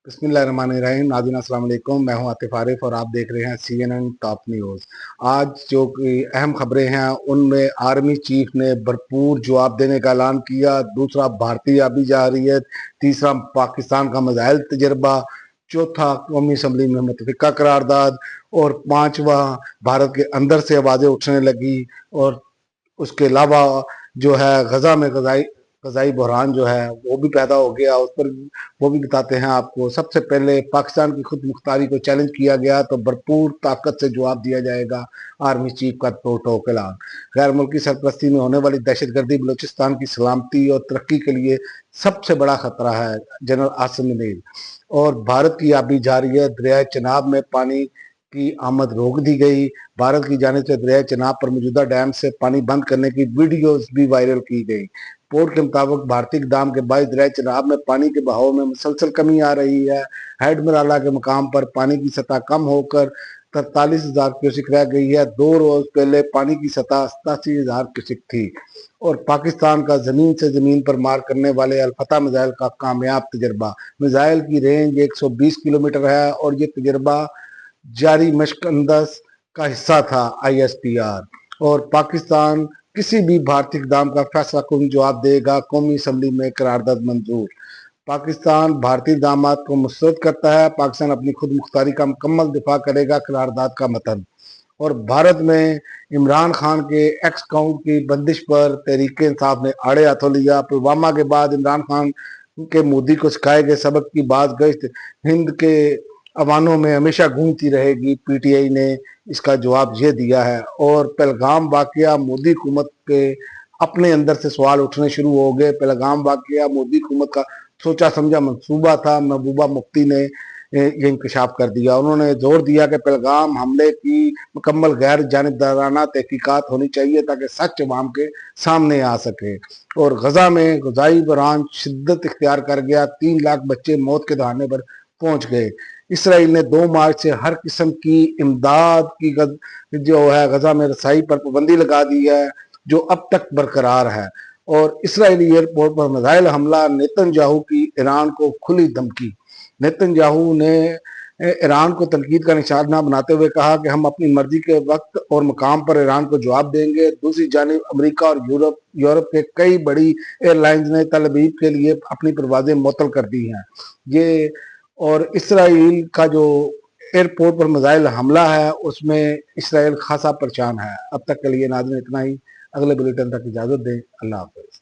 बिस्मिल्लाहिर्रहमानिर्रहीम। नाज़रीन अस्सलाम वालेकुम, मैं हूं आतिफ आरिफ और आप देख रहे हैं CNN टॉप न्यूज़। आज जो अहम खबरें हैं उनमें आर्मी चीफ ने भरपूर जवाब देने का ऐलान किया। दूसरा, भारतीय आबी जारहियत। तीसरा, पाकिस्तान का मिसाइल तजर्बा। चौथा, कौमी असम्बली में मुतफिका करारदाद। और पांचवा, भारत के अंदर से आवाज़ें उठने लगी। और उसके अलावा जो है गजा में गजाई बहरान जो है वो भी पैदा हो गया, उस पर वो भी बताते हैं आपको। सबसे पहले पाकिस्तान की खुद मुख्तारी को चैलेंज किया गया तो भरपूर ताकत से जवाब दिया जाएगा। आर्मी चीफ का टोक ऐलान। गैर मुल्की सरपरस्ती में होने वाली दहशतगर्दी बलूचिस्तान की सलामती और तरक्की के लिए सबसे बड़ा खतरा है, जनरल आसिम मुनीर। और भारत की आबी जारहियत। दरिया चनाब में पानी की आमद रोक दी गई। भारत की जानिब से दरिया चनाब पर मौजूदा डैम से पानी बंद करने की वीडियोस भी वायरल की गई। पोर्ट के मुताबिक भारतीय इक़दाम के बाद दरिया चनाब में पानी के बहाव में मुसलसल कमी आ रही है। हेडमराला के मकाम पर पानी की सतह कम होकर 43,000 क्यूसिक रह गई है। 2 रोज पहले पानी की सतह 87,000 क्यूसिक थी। और पाकिस्तान का जमीन से जमीन पर मार करने वाले अल-फतह मिसाइल का कामयाब तजर्बा। मिसाइल की रेंज 120 किलोमीटर है और ये तजर्बा जारी मशक अंदाज का हिस्सा था ISPR। और पाकिस्तान किसी भी भारतीय इक़दाम का फैसला कौन जवाब देगा। कौमी असम्बली में करारदाद मंजूर। पाकिस्तान भारतीय इक़दामात को मुस्तरद करता है। पाकिस्तान अपनी खुद मुख्तारी का मुकम्मल दिफा करेगा, करारदाद का मतन। और भारत में इमरान खान के एक्स अकाउंट की बंदिश पर तहरीक इंसाफ ने आड़े हाथों लिया। पुलवामा के बाद इमरान खान के मोदी को सिखाए गए सबक की बात गश्त हिंद के अवानों में हमेशा गूंजती रहेगी। PTI ने इसका जवाब ये दिया है। और पहलगाम वाकया, मोदी हुकूमत के अपने अंदर से सवाल उठने शुरू हो गए। पहलगाम वाकया मोदी हुकूमत का सोचा समझा मंसूबा था। महबूबा मुफ्ती ने ये इंकशाफ कर दिया। उन्होंने जोर दिया कि पहलगाम हमले की मुकम्मल गैर जानिबदाराना तहकीकात होनी चाहिए ताकि सच अवाम के सामने आ सके। और गजा में गजाई बहरान शिद्दत इख्तियार कर गया। 3 लाख बच्चे मौत के दहाने पर पहुंच गए। इसराइल ने 2 मार्च से हर किस्म की इमदाद की जो है गजा में रसाई पर पाबंदी लगा दी है, जो अब तक बरकरार है। और इसराइली एयरपोर्ट पर मिसाइल हमला। नेतन्याहू की ईरान को खुली धमकी। नेतन्याहू ने ईरान को तनकीद का निशाना बनाते हुए कहा कि हम अपनी मर्जी के वक्त और मकाम पर ईरान को जवाब देंगे। दूसरी जानिब अमेरिका और यूरोप के कई बड़ी एयरलाइंस ने तल अवीव के लिए अपनी परवाजें मुअत्तल कर दी हैं। ये और इसराइल का जो एयरपोर्ट पर मिसाइल हमला है उसमें इसराइल खासा परेशान है। अब तक के लिए नाज़रीन इतना ही। अगले बुलेटिन तक इजाज़त दें। अल्लाह हाफ़िज़।